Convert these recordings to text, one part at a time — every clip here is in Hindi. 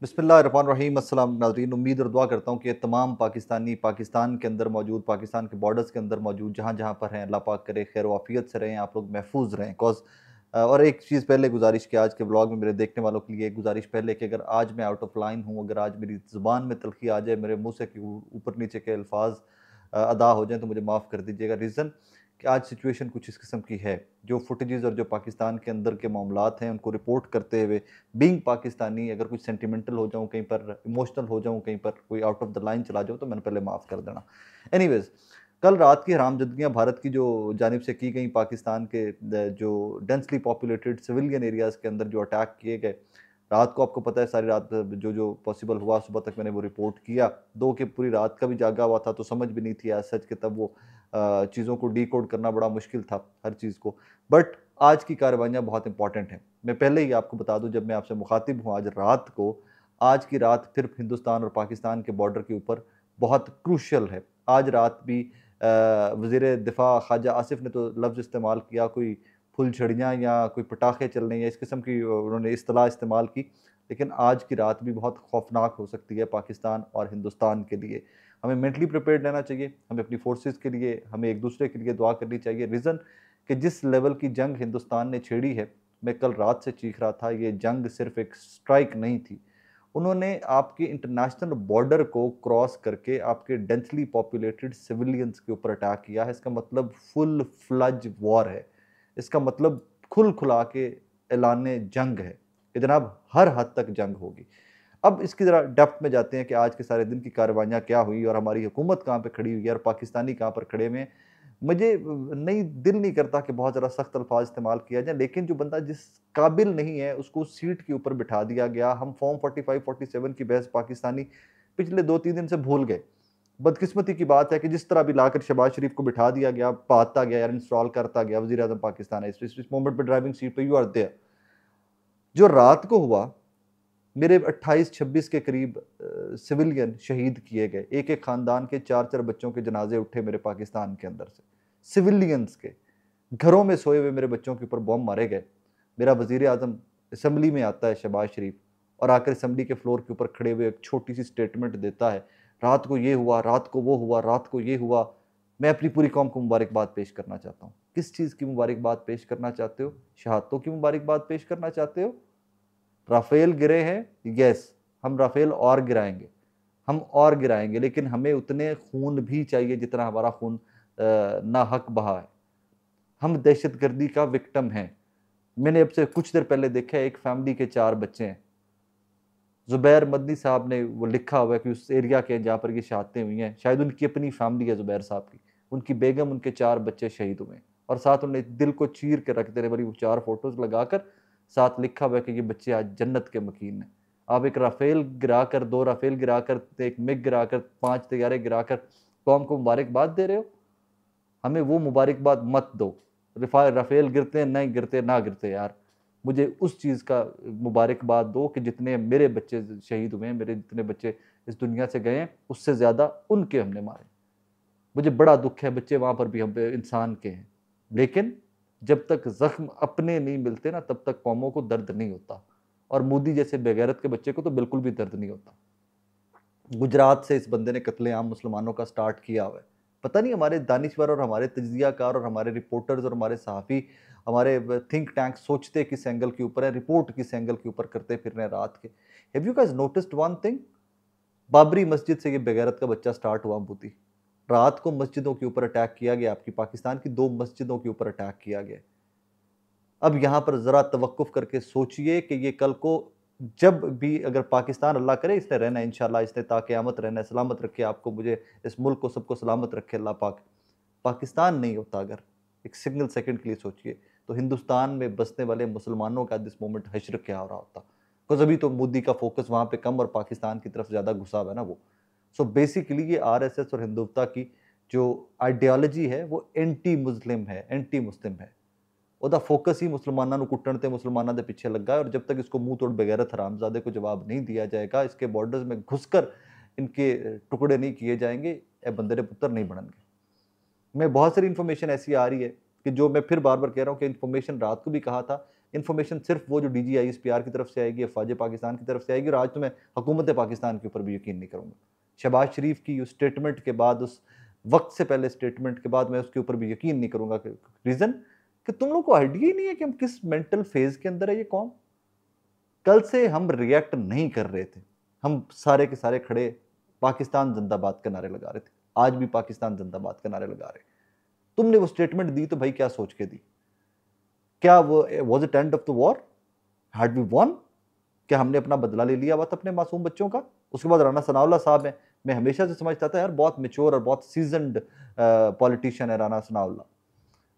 बिस्मिल्लाहिर्रहमानिर्रहीम। अस्सलाम नाज़रीन, उम्मीद और दुआ करता हूँ कि तमाम पाकिस्तानी पाकिस्तान के अंदर मौजूद, पाकिस्तान के बॉर्डर्स के अंदर मौजूद, जहाँ जहाँ पर हैं, अल्लाह पाक करे खैर वाफ़ियत से रहें, आप लोग महफूज रहें। और एक चीज़ पहले गुजारिश कि आज के व्लॉग में मेरे देखने वालों के लिए एक गुजारिश पहले कि अगर आज मैं आउट ऑफ लाइन हूँ, अगर आज मेरी ज़ुबान में तल्खी आ जाए, मेरे मुँह से ऊपर नीचे के अल्फाज अदा हो जाएँ, तो मुझे माफ़ कर दीजिएगा। रीज़न कि आज सिचुएशन कुछ इस किस्म की है, जो फुटेजेस और जो पाकिस्तान के अंदर के मामलात हैं उनको रिपोर्ट करते हुए बीइंग पाकिस्तानी अगर कुछ सेंटिमेंटल हो जाऊँ, कहीं पर इमोशनल हो जाऊँ, कहीं पर कोई आउट ऑफ द लाइन चला जाऊँ, तो मैंने पहले माफ़ कर देना। एनीवेज़, कल रात की हरामजादियाँ भारत की जो जानिब से की गई, पाकिस्तान के जो डेंसली पॉपुलेटेड सिविलियन एरियाज़ के अंदर जो अटैक किए गए, रात को आपको पता है सारी रात जो जो पॉसिबल हुआ सुबह तक मैंने वो रिपोर्ट किया। दो कि पूरी रात का भी जागा हुआ था, तो समझ भी नहीं थी एज़ सच कि तब वो चीज़ों को डिकोड करना बड़ा मुश्किल था, हर चीज़ को। बट आज की कार्रवाइयाँ बहुत इंपॉर्टेंट हैं। मैं पहले ही आपको बता दूँ, जब मैं आपसे मुखातिब हूँ आज रात को, आज की रात फिर हिंदुस्तान और पाकिस्तान के बॉर्डर के ऊपर बहुत क्रूशियल है। आज रात भी वज़ीर दिफ़ा ख़वाजा आसिफ़ ने तो लफ्ज़ इस्तेमाल किया, कोई फुलझड़ियाँ या कोई पटाखे चलने या इस किस्म की उन्होंने इस्तिलाह इस्तेमाल की। लेकिन आज की रात भी बहुत खौफ़नाक हो सकती है पाकिस्तान और हिंदुस्तान के लिए। हमें मेंटली प्रिपेयर्ड रहना चाहिए, हमें अपनी फ़ोर्सेस के लिए, हमें एक-दूसरे के लिए दुआ करनी चाहिए। रीज़न कि जिस लेवल की जंग हिंदुस्तान ने छेड़ी है, मैं कल रात से चीख रहा था, ये जंग सिर्फ़ एक स्ट्राइक नहीं थी। उन्होंने आपके इंटरनेशनल बॉर्डर को क्रॉस करके आपके डेंसली पॉपुलेटेड सिविलियंस के ऊपर अटैक किया है। इसका मतलब फुल फ्लज वॉर है। इसका मतलब खुल-खुला के ऐलान जंग है कि जनाब हर हद तक जंग होगी। अब इसकी ज़रा डेप्थ में जाते हैं कि आज के सारे दिन की कार्रवाइयाँ क्या हुई और हमारी हुकूमत कहाँ पे खड़ी हुई है और पाकिस्तानी कहाँ पर खड़े हुए हैं। मुझे नहीं दिल नहीं करता कि बहुत ज़्यादा सख्त अल्फाज इस्तेमाल किया जाए, लेकिन जो बंदा जिस काबिल नहीं है उसको उस सीट के ऊपर बिठा दिया गया। हम फॉर्म 45-47 की बहस पाकिस्तानी पिछले 2-3 दिन से भूल गए। बदकिस्मती की बात है कि जिस तरह भी लाकर शहबाज शरीफ को बिठा दिया गया, पाता गया यार, इंस्टॉल करता गया, वज़ीर आज़म पाकिस्तान है, इस मोमेंट पे ड्राइविंग सीट पे यू आर देयर। जो रात को हुआ, मेरे 28-26 के करीब सिविलियन शहीद किए गए। एक-एक ख़ानदान के 4-4 बच्चों के जनाज़े उठे मेरे पाकिस्तान के अंदर से। सिविलियंस के, घरों में सोए हुए मेरे बच्चों के ऊपर बॉम्ब मारे गए। मेरा वज़ीर-ए-आज़म असेंबली में आता है शहबाज शरीफ और आकर असेंबली के फ्लोर के ऊपर खड़े हुए एक छोटी-सी स्टेटमेंट देता है, रात को ये हुआ, रात को वो हुआ, रात को ये हुआ। मैं अपनी पूरी कौम को मुबारकबाद पेश करना चाहता हूँ। किस चीज़ की मुबारकबाद पेश करना चाहते हो? शहादतों की मुबारकबाद पेश करना चाहते हो? राफ़ेल गिरे हैं, यस, हम राफ़ेल और गिराएँगे, हम और गिराएँगे, लेकिन हमें उतने खून भी चाहिए जितना हमारा खून नाहक बहा है। हम दहशतगर्दी का विक्टिम हैं। मैंने अब से कुछ देर पहले देखा है, एक फैमिली के 4 बच्चे हैं। ज़ुबैर मदनी साहब ने वो लिखा हुआ है कि उस एरिया के जहाँ पर ये शहादतें हुई हैं, शायद उनकी अपनी फैमिली है ज़ुबैर साहब की। उनकी बेगम, उनके 4 बच्चे शहीद हुए हैं और साथ उन्होंने दिल को चीर के रख देने वाली वो 4 फ़ोटोज़ लगाकर साथ लिखा हुआ है कि ये बच्चे आज जन्नत के मकीन हैं। आप एक राफ़ेल गिराकर, 2 राफ़ेल गिराकर, 1 मिग गिराकर, 5 तैयारे गिराकर कौम को मुबारकबाद दे रहे हो? हमें वो मुबारकबाद मत दो। राफ़ेल गिरते हैं, नहीं गिरते, ना गिरते यार। मुझे उस चीज़ का मुबारकबाद दो कि जितने मेरे बच्चे शहीद हुए हैं, मेरे जितने बच्चे इस दुनिया से गए हैं, उससे ज़्यादा उनके हमने मारे। मुझे बड़ा दुःख है, बच्चे वहाँ पर भी हम पे इंसान के हैं। लेकिन जब तक ज़ख्म अपने नहीं मिलते ना, तब तक कौमों को दर्द नहीं होता और मोदी जैसे बेगैरत के बच्चे को तो बिल्कुल भी दर्द नहीं होता। गुजरात से इस बंदे ने कत्लेआम मुसलमानों का स्टार्ट किया हुआ है। पता नहीं हमारे दानिशवर और हमारे तज्ज़ियाकार और हमारे रिपोर्टर्स और हमारे सहाफ़ी, हमारे थिंक टैंक सोचते किस एंगल के ऊपर है, रिपोर्ट किस एंगल के ऊपर करते फिर रहे हैं रात के। Have you guys noticed one thing? Babri मस्जिद से ये बेगैरत का बच्चा स्टार्ट हुआ मोदी। रात को मस्जिदों के ऊपर अटैक किया गया, आपकी पाकिस्तान की 2 मस्जिदों के ऊपर अटैक किया गया। अब यहाँ पर ज़रा तवक्कुफ़ करके सोचिए कि ये कल को जब भी अगर पाकिस्तान, अल्लाह करे इसने रहना है इंशाअल्लाह, इसने ता क़यामत रहना है, सलामत रखे आपको, मुझे, इस मुल्क को, सबको सलामत रखे अल्लाह पाक। पाकिस्तान नहीं होता अगर, एक सिंगल सेकंड के लिए सोचिए, तो हिंदुस्तान में बसने वाले मुसलमानों का दिस मोमेंट हश्र क्या हो रहा होता। बिकॉज़ अभी तो मोदी का फ़ोकस वहाँ पे कम और पाकिस्तान की तरफ ज़्यादा घुसा हुआ है ना वो। सो बेसिकली ये आरएसएस और हिंदुत्व की जो आइडियोलॉजी है वो एंटी मुस्लिम है, एंटी मुस्लिम है। ਉਹਦਾ फोकस ही मुसलमानों को कुट्टण ते मुसलमानों के पीछे लगा है और जब तक इसको मुंह तोड़ बगैरत हरामजादे को जवाब नहीं दिया जाएगा, इसके बॉर्डर्स में घुसकर इनके टुकड़े नहीं किए जाएंगे, ये बंदे ने पुत्र नहीं बनेंगे। मैं बहुत सारी इन्फॉर्मेशन ऐसी आ रही है कि जो मैं फिर बार बार कह रहा हूँ कि इन्फॉर्मेशन रात को भी कहा था इन्फॉर्मेशन सिर्फ वो जो DGISPR की तरफ से आएगी, अफवाज पाकिस्तान की तरफ से आएगी, और आज तो मैं हुकूमत पाकिस्तान के ऊपर भी यकीन नहीं करूँगा। शहबाज शरीफ की उस स्टेटमेंट के बाद, उस वक्त से पहले स्टेटमेंट के बाद मैं उसके ऊपर भी यकीन नहीं करूँगा। रीज़न कि तुम लोग को आइडिया ही नहीं है कि हम किस मेंटल फेज के अंदर है ये कौम। कल से हम रिएक्ट नहीं कर रहे थे, हम सारे के सारे खड़े पाकिस्तान जिंदाबाद के नारे लगा रहे थे, आज भी पाकिस्तान जिंदाबाद के नारे लगा रहे। तुमने वो स्टेटमेंट दी तो भाई क्या सोच के दी? क्या वो was it end of the war? Had we won? क्या हमने अपना बदला ले लिया हुआ था अपने मासूम बच्चों का? उसके बाद राना सनाउल्लाह साहब हैं, मैं हमेशा से समझता था यार बहुत मेच्योर और बहुत सीजनड पॉलिटिशियन है राना सनाउल्लाह।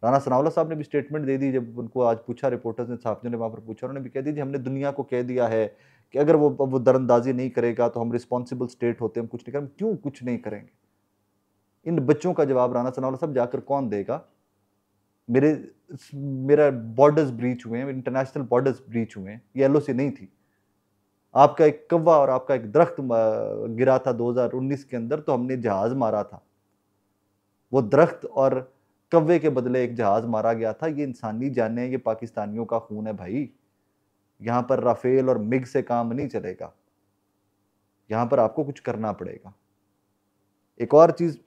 राना सनाउल्लाह साहब ने भी स्टेटमेंट दे दी, जब उनको आज पूछा रिपोर्टर्स ने, सहाफ़ियों ने वहाँ पर पूछा, उन्होंने भी कह दी जी हमने दुनिया को कह दिया है कि अगर वो दरअंदाजी नहीं करेगा तो हम रिस्पॉन्सिबल स्टेट होते हैं, हम कुछ नहीं करेंगे। क्यों कुछ नहीं करेंगे? इन बच्चों का जवाब राना सनाउल्लाह साहब जाकर कौन देगा? मेरा बॉर्डर्स ब्रीच हुए हैं, इंटरनेशनल बॉर्डर्स ब्रीच हुए हैं, ये LOC नहीं थी। आपका एक कौवा और आपका एक दरख्त गिरा था 2019 के अंदर, तो हमने जहाज मारा था। वो दरख्त और कौवे के बदले एक जहाज मारा गया था। ये इंसानी जानें, ये पाकिस्तानियों का खून है भाई। यहाँ पर राफेल और मिग से काम नहीं चलेगा, यहाँ पर आपको कुछ करना पड़ेगा। एक और चीज़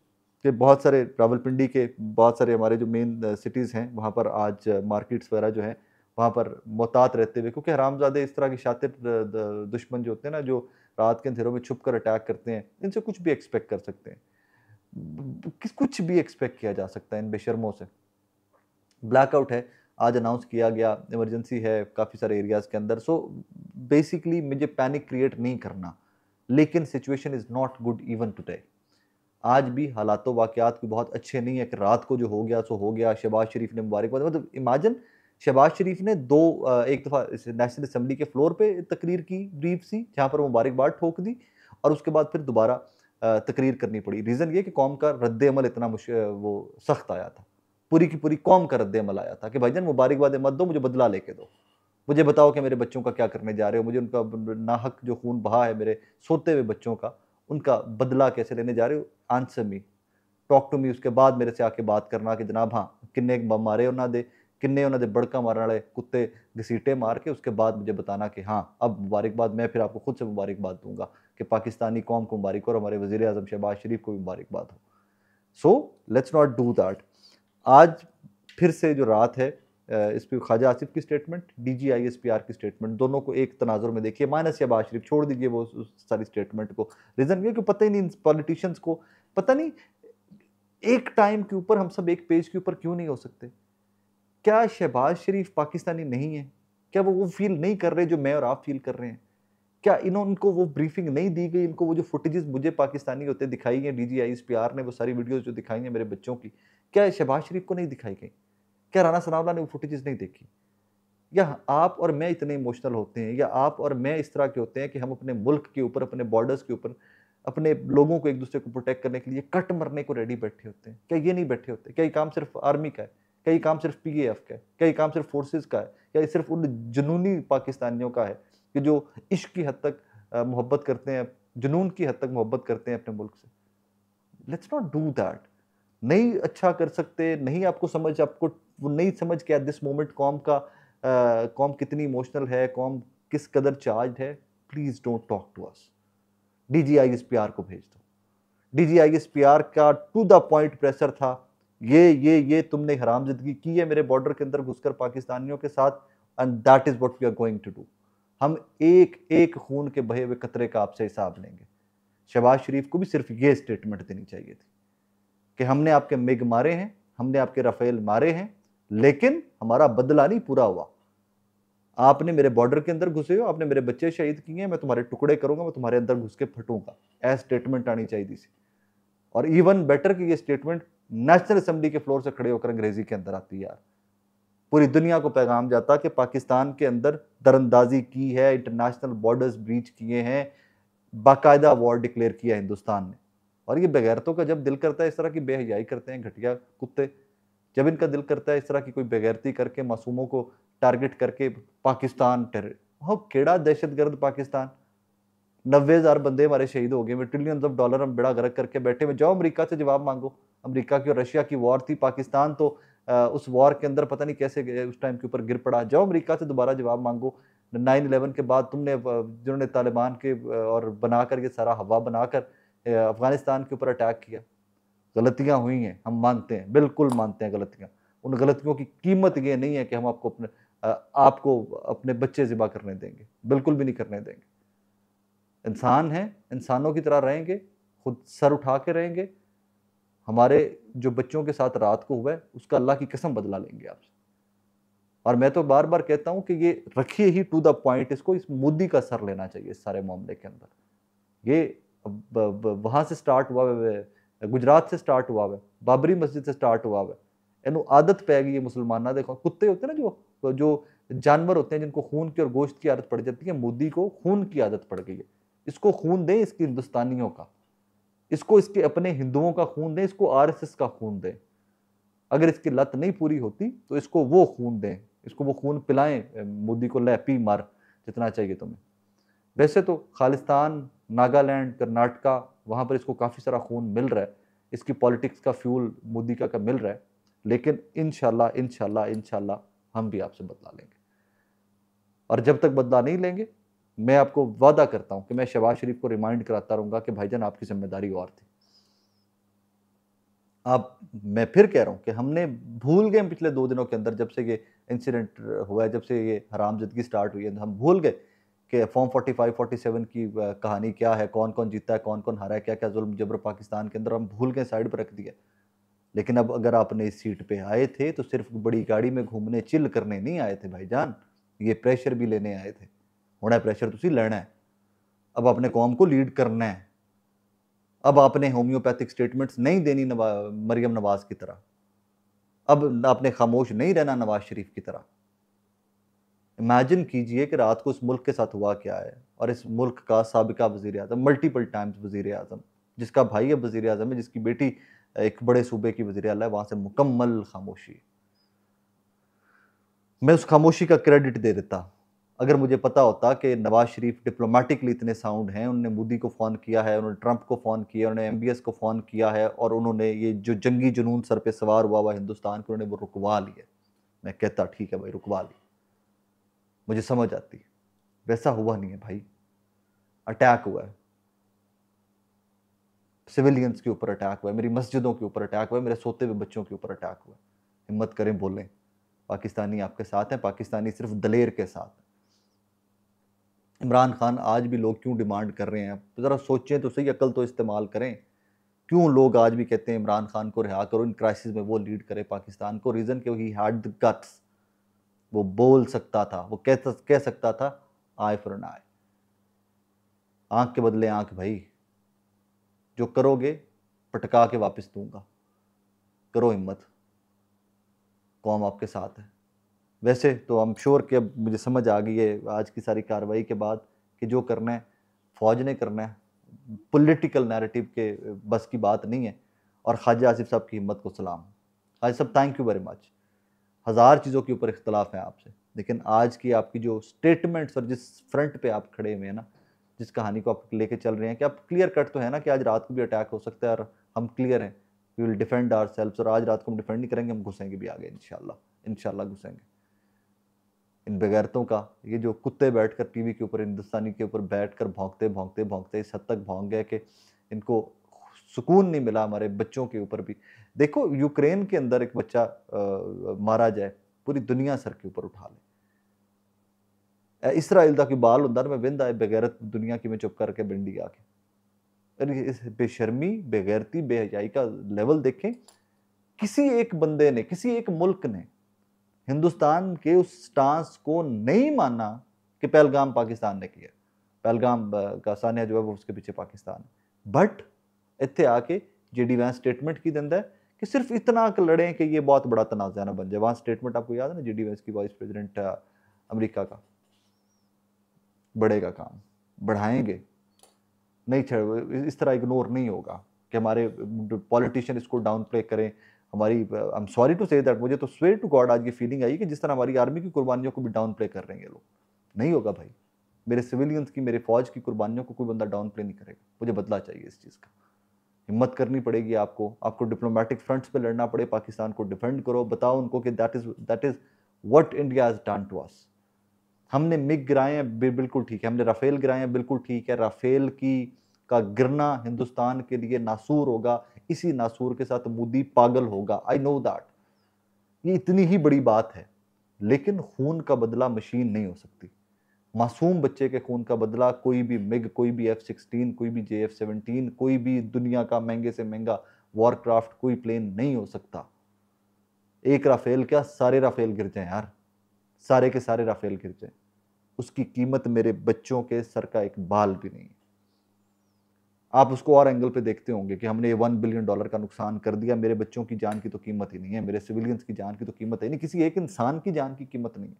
कि बहुत सारे रावलपिंडी के बहुत सारे हमारे जो मेन सिटीज़ हैं, वहाँ पर आज मार्केट्स वगैरह जो हैं, वहाँ पर मोहतात रहते हुए, क्योंकि हरामजादे इस तरह के शातिर दुश्मन जो होते हैं ना, जो रात के अंधेरों में छुप कर अटैक करते हैं, इनसे कुछ भी एक्सपेक्ट कर सकते हैं, कुछ भी एक्सपेक्ट किया जा सकता है इन बेशर्मों से। ब्लैकआउट है, आज अनाउंस किया गया, इमरजेंसी है काफ़ी सारे एरियाज़ के अंदर। सो बेसिकली मुझे पैनिक क्रिएट नहीं करना, लेकिन situation is not good even today. आज भी हालात वाक़यात कोई बहुत अच्छे नहीं है कि रात को जो हो गया सो हो गया। शहबाज शरीफ ने मुबारकबाद, मतलब इमेजिन शहबाज शरीफ ने एक दफ़ा नेशनल असम्बली के फ्लोर पे तकरीर की, ब्रीफ सी, जहाँ पर मुबारकबाद ठोक दी, और उसके बाद फिर दोबारा तकरीर करनी पड़ी। रीज़न ये कि कौम का रद्द-ए-अमल इतना वो सख्त आया था, पूरी की पूरी कौम का रद्द-ए-अमल आया था कि भाईजान मुबारकबाद मत दो, मुझे बदला लेके दो, मुझे बताओ कि मेरे बच्चों का क्या करने जा रहे हो, मुझे उनका नाहक जो खून बहा है मेरे सोते हुए बच्चों का, उनका बदला कैसे लेने जा रहे हो? Answer me, talk to me. उसके बाद मेरे से आके बात करना कि जनाब हाँ किन्ने मारे उन्होंने, किन्ने उन्होंने बड़का मारने वाले कुत्ते घसीटे मार के, उसके बाद मुझे बताना कि हाँ अब मुबारकबाद मैं फिर आपको खुद से मुबारकबाद दूंगा कि पाकिस्तानी कौम को मुबारक हो और हमारे वज़ीर आज़म शहबाज शरीफ को भी मुबारकबाद हो। So let's not do that. आज फिर से जो रात है, इस पर ख्वाजा आसिफ की स्टेटमेंट, DGISPR की स्टेटमेंट, दोनों को एक तनाजुर में देखिए, माइनस शहबाज शरीफ, छोड़ दीजिए वो सारी स्टेटमेंट को। रीज़न ये कि पता ही नहीं पॉलिटिशियंस को, पता नहीं एक टाइम के ऊपर हम सब एक पेज के ऊपर क्यों नहीं हो सकते? क्या शहबाज शरीफ पाकिस्तानी नहीं है? क्या वो फील नहीं कर रहे जो मैं और आप फील कर रहे हैं? क्या इनको वो ब्रीफिंग नहीं दी गई? इनको वो जो फुटेजेस मुझे पाकिस्तानी होते दिखाई हैं, DGISPR ने वो सारी वीडियोस जो दिखाई हैं मेरे बच्चों की, क्या शहबाज शरीफ को नहीं दिखाई गई? क्या राना सनाउल्लाह ने वो फुटेजेस नहीं देखी? या आप और मैं इतने इमोशनल होते हैं, या आप और मैं इस तरह के होते हैं कि हम अपने मुल्क के ऊपर, अपने बॉर्डर्स के ऊपर, अपने लोगों को एक दूसरे को प्रोटेक्ट करने के लिए कट मरने को रेडी बैठे होते हैं? क्या ये नहीं बैठे होते? क्या ये काम सिर्फ आर्मी का है? क्या ये काम सिर्फ PAF का है? क्या ये काम सिर्फ फोर्सेस का है? क्या ये सिर्फ उन जुनूनी पाकिस्तानियों का है कि जो इश्क की हद तक मोहब्बत करते हैं, जुनून की हद तक मोहब्बत करते हैं अपने मुल्क से? Let's not do that. नहीं अच्छा कर सकते, नहीं आपको समझ, आपको वो नहीं समझ के एट दिस मोमेंट कौम कितनी इमोशनल है, कौम किस कदर चार्ज्ड है, please don't talk to us. DGISPR को भेज दो। DGISPR का टू द पॉइंट प्रेशर था, ये तुमने हरामजादगी की है मेरे बॉर्डर के अंदर घुसकर पाकिस्तानियों के साथ, and that is what we are going to do. हम एक एक खून के बहे हुए कतरे का आपसे हिसाब लेंगे। शहबाज शरीफ को भी सिर्फ ये स्टेटमेंट देनी चाहिए थी कि हमने आपके मिग मारे हैं, हमने आपके राफेल मारे हैं, लेकिन हमारा बदला नहीं पूरा हुआ। आपने मेरे बॉर्डर के अंदर घुसे हो, आपने मेरे बच्चे शहीद किए हैं, मैं तुम्हारे टुकड़े करूंगा, मैं तुम्हारे अंदर घुस के फटूंगा। ऐसा स्टेटमेंट आनी चाहिए थी। और इवन बेटर कि ये स्टेटमेंट नेशनल असेंबली के फ्लोर से खड़े होकर अंग्रेजी के अंदर आती यार, पूरी दुनिया को पैगाम जाता कि पाकिस्तान के अंदर दरअंदाजी की है, इंटरनेशनल बॉर्डर्स ब्रीच किए हैं, बाकायदा वॉर डिक्लेयर किया हिंदुस्तान ने। और ये बेगैरतों का जब दिल करता है इस तरह की बेहयाई करते हैं घटिया कुत्ते, जब इनका दिल करता है इस तरह की कोई बेगैरती करके मासूमों को टारगेट करके पाकिस्तान टेरर, हो केड़ा दहशतगर्द पाकिस्तान। 90,000 बंदे हमारे शहीद हो गए, में ट्रिलियंस ऑफ डॉलर हम बेड़ा गर्क करके बैठे में। जाओ अमेरिका से जवाब मांगो, अमेरिका की और रशिया की वॉर थी, पाकिस्तान तो उस वॉर के अंदर पता नहीं कैसे उस टाइम के ऊपर गिर पड़ा। जाओ अमेरिका से दोबारा जवाब मांगो। 9/11 के बाद तुमने जिन्होंने तालिबान के और बनाकर ये सारा हवा बनाकर अफगानिस्तान के ऊपर अटैक किया, गलतियां हुई हैं, हम मानते हैं, बिल्कुल मानते हैं गलतियां। उन गलतियों की कीमत ये नहीं है कि हम आपको अपने बच्चे ज़िबा करने देंगे, बिल्कुल भी नहीं करने देंगे। इंसान हैं, इंसानों की तरह रहेंगे, खुद सर उठा के रहेंगे। हमारे जो बच्चों के साथ रात को हुआ है उसका अल्लाह की कसम बदला लेंगे आपसे। और मैं तो बार बार कहता हूं कि ये रखिए ही टू द पॉइंट, इसको इस मोदी का सर लेना चाहिए इस सारे मामले के अंदर। ये वहां से स्टार्ट हुआ है, गुजरात से स्टार्ट हुआ है, बाबरी मस्जिद से स्टार्ट हुआ है। इन्हों आदत पै गई है मुसलमाना, देखो कुत्ते होते हैं ना, जो जानवर होते हैं जिनको खून की और गोश्त की आदत पड़ जाती है, मोदी को खून की आदत पड़ गई है। इसको खून दें इसकी हिंदुस्तानियों का, इसको इसके अपने हिंदुओं का खून दें, इसको आरएसएस का खून दें। अगर इसकी लत नहीं पूरी होती तो इसको वो खून दें, इसको वो खून पिलाएं, मोदी को ले पी मार जितना चाहिए तुम्हें। वैसे तो खालिस्तान, नागालैंड, कर्नाटका, वहां पर इसको काफी सारा खून मिल रहा है, इसकी पॉलिटिक्स का फ्यूल मोदी का मिल रहा है। लेकिन इंशाल्लाह इंशाल्लाह इंशाल्लाह हम भी आपसे बदला लेंगे। और जब तक बदला नहीं लेंगे, मैं आपको वादा करता हूं कि मैं शहबाज शरीफ को रिमाइंड कराता रहूंगा कि भाईजान आपकी जिम्मेदारी और थी। मैं फिर कह रहा हूं कि हमने भूल गए पिछले 2 दिनों के अंदर, जब से ये इंसिडेंट हुआ है, जब से ये हरामजदगी स्टार्ट हुई है, हम भूल गए कि फॉर्म 45 47 की कहानी क्या है, कौन कौन जीता है, कौन कौन हारा है, क्या क्या जुल्म जबर पाकिस्तान के अंदर, हम भूल गए, साइड पर रख दिया। लेकिन अब अगर आपने इस सीट पे आए थे तो सिर्फ बड़ी गाड़ी में घूमने चिल करने नहीं आए थे भाईजान, ये प्रेशर भी लेने आए थे। होना प्रेशर तुसी लेना है, अब अपने कौम को लीड करना है। अब आपने होम्योपैथिक स्टेटमेंट्स नहीं देनी मरियम नवाज की तरह, अब आपने खामोश नहीं रहना नवाज शरीफ की तरह। इमेजिन कीजिए कि रात को इस मुल्क के साथ हुआ क्या है, और इस मुल्क का साबिका वजीर आजम, मल्टीपल टाइम्स वजीर आजम, जिसका भाई अब वजीर आजम है, जिसकी बेटी एक बड़े सूबे की वजीर आला है, वहां से मुकम्मल खामोशी। मैं उस खामोशी का क्रेडिट दे देता अगर मुझे पता होता कि नवाज शरीफ डिप्लोमेटिकली इतने साउंड हैं, उन्होंने मोदी को फ़ोन किया है, उन्होंने ट्रंप को फ़ोन किया, उन्होंने MBS को फ़ोन किया है, और उन्होंने ये जो जंगी जुनून सर पे सवार हुआ हिंदुस्तान को, उन्होंने वो रुकवा लिया। मैं कहता ठीक है भाई, रुकवा ली, मुझे समझ आती। वैसा हुआ नहीं है भाई, अटैक हुआ है, सिविलियंस के ऊपर अटैक हुआ है, मेरी मस्जिदों के ऊपर अटैक हुआ है, मेरे सोते हुए बच्चों के ऊपर अटैक हुआ है। हिम्मत करें बोलें, पाकिस्तानी आपके साथ हैं, पाकिस्तानी सिर्फ दलेर के साथ। इमरान खान आज भी लोग क्यों डिमांड कर रहे हैं, तो ज़रा सोचें तो सही, अकल तो इस्तेमाल करें। क्यों लोग आज भी कहते हैं इमरान खान को रिहा करो, इन क्राइसिस में वो लीड करे पाकिस्तान को? रीज़न कि ही हैड द गट्स, वो बोल सकता था, वो कह सकता था आई फॉर एन आई, आंख के बदले आंख भाई, जो करोगे पटका के वापस दूंगा, करो हिम्मत, कौम आपके साथ है। वैसे तो आई एम श्योर कि अब मुझे समझ आ गई है आज की सारी कार्रवाई के बाद कि जो करना है फौज ने करना है, पॉलिटिकल नैरेटिव के बस की बात नहीं है। और ख्वाजा आसिफ साहब की हिम्मत को सलाम। Khwaja Sahab thank you very much. हज़ार चीज़ों के ऊपर इख्तलाफ है आपसे, लेकिन आज की आपकी जो स्टेटमेंट्स और जिस फ्रंट पे आप खड़े हुए हैं ना, जिस कहानी को आप लेके चल रहे हैं, कि आप क्लियर कट तो है ना कि आज रात को भी अटैक हो सकता है, और हम क्लियर हैं, we will defend ourselves, और आज रात को हम डिफेंड नहीं करेंगे, हम घुसेंगे भी आगे इंशाल्लाह, इंशाल्लाह घुसेंगे। इन बेगैरतों का, ये जो कुत्ते बैठकर टीवी के ऊपर, हिंदुस्तानी के ऊपर बैठकर भौंकते भौंकते भौंकते इस हद तक भौंक गए कि इनको सुकून नहीं मिला हमारे बच्चों के ऊपर भी। देखो यूक्रेन के अंदर एक बच्चा मारा जाए, पूरी दुनिया सर के ऊपर उठा ले। इसराइल दा कोई बाल हुंदा मैं विंदा है बेगैरत दुनिया की, मैं चुप करके बिंडी आके। इस बेशर्मी, बेगैरती, बेहयाई का लेवल देखें। किसी एक बंदे ने, किसी एक मुल्क ने हिंदुस्तान के उस स्टांस को नहीं माना कि पहलगाम पाकिस्तान ने किया। पहलगाम का सानिया जो है वो उसके पीछे पाकिस्तान है। बट इत्थे आके JD वैंस स्टेटमेंट की दिंदा है कि सिर्फ इतना लड़ें कि ये बहुत बड़ा तनाज़ा ना बन जाए। वहाँ स्टेटमेंट आपको याद है ना, JD वैंस की, वाइस प्रेसिडेंट अमेरिका का, बढ़ेगा काम, बढ़ाएंगे, नहीं इस तरह इग्नोर नहीं होगा कि हमारे पॉलिटिशियन इसको डाउन प्ले करें। हमारी, I am sorry to say that, मुझे तो स्वेयर टू गॉड आज ये फीलिंग आई कि जिस तरह हमारी आर्मी की कुर्बानियों को भी डाउन प्ले कर रहे हैं ये लोग। नहीं होगा भाई, मेरे सिविलियंस की, मेरे फौज की कुर्बानियों को कोई बंदा डाउन प्ले नहीं करेगा। मुझे बदला चाहिए इस चीज़ का। हिम्मत करनी पड़ेगी आपको डिप्लोमेटिक फ्रंट्स पे लड़ना पड़े, पाकिस्तान को डिफेंड करो, बताओ उनको कि that is what India has done to us. हमने मिग गिराए हैं, बिल्कुल ठीक है, हमने राफेल गिराए हैं, बिल्कुल ठीक है, राफेल की का गिरना हिंदुस्तान के लिए नासूर होगा, इसी नासूर के साथ मोदी पागल होगा, आई नो दैट, ये इतनी ही बड़ी बात है। लेकिन खून का बदला मशीन नहीं हो सकती। मासूम बच्चे के खून का बदला कोई भी मिग, कोई भी F-16, कोई भी JF-17, कोई भी दुनिया का महंगे से महंगा वॉरक्राफ्ट, कोई प्लेन नहीं हो सकता। एक राफेल क्या, सारे राफेल गिर जाएं यार, सारे के सारे राफेल गिर जाएं, उसकी कीमत मेरे बच्चों के सर का एक बाल भी नहीं। आप उसको और एंगल पे देखते होंगे कि हमने $1 बिलियन का नुकसान कर दिया, मेरे बच्चों की जान की तो कीमत ही नहीं है, मेरे सिविलियंस की जान की तो कीमत है नहीं, किसी एक इंसान की जान की कीमत नहीं है।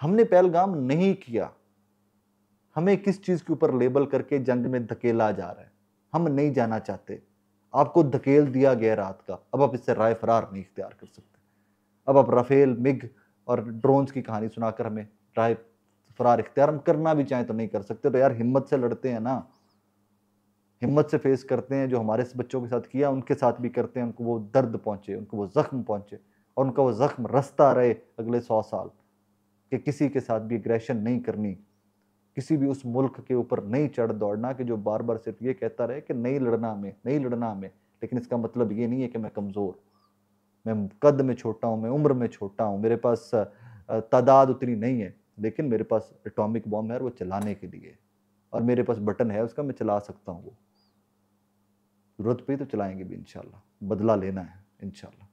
हमने पहलगाम नहीं किया, हमें किस चीज के ऊपर लेबल करके जंग में धकेला जा रहा है, हम नहीं जाना चाहते, आपको धकेल दिया गया रात का, अब आप इससे राय फरार नहीं इख्तियार कर सकते। अब आप राफेल, मिग और ड्रोन्स की कहानी सुनाकर हमें राय फरार इख्तियार हम करना भी चाहें तो नहीं कर सकते। तो यार हिम्मत से लड़ते हैं ना, हिम्मत से फेस करते हैं, जो हमारे बच्चों के साथ किया उनके साथ भी करते हैं, उनको वो दर्द पहुंचे, उनको वो जख्म पहुंचे, और उनका वो जख्म रसता रहे अगले 100 साल, कि किसी के साथ भी एग्रेशन नहीं करनी, किसी भी उस मुल्क के ऊपर नहीं चढ़ दौड़ना कि जो बार बार सिर्फ ये कहता रहे कि नहीं लड़ना हमें, नहीं लड़ना हमें, लेकिन इसका मतलब ये नहीं है कि मैं कमज़ोर, मैं कद में छोटा हूँ, मैं उम्र में छोटा हूँ, मेरे पास तादाद उतनी नहीं है, लेकिन मेरे पास एटॉमिक बॉम्ब है और वो चलाने के लिए, और मेरे पास बटन है उसका, मैं चला सकता हूँ, वो जरूरत पड़ी तो चलाएंगे भी इंशाल्लाह, बदला लेना है इंशाल्लाह।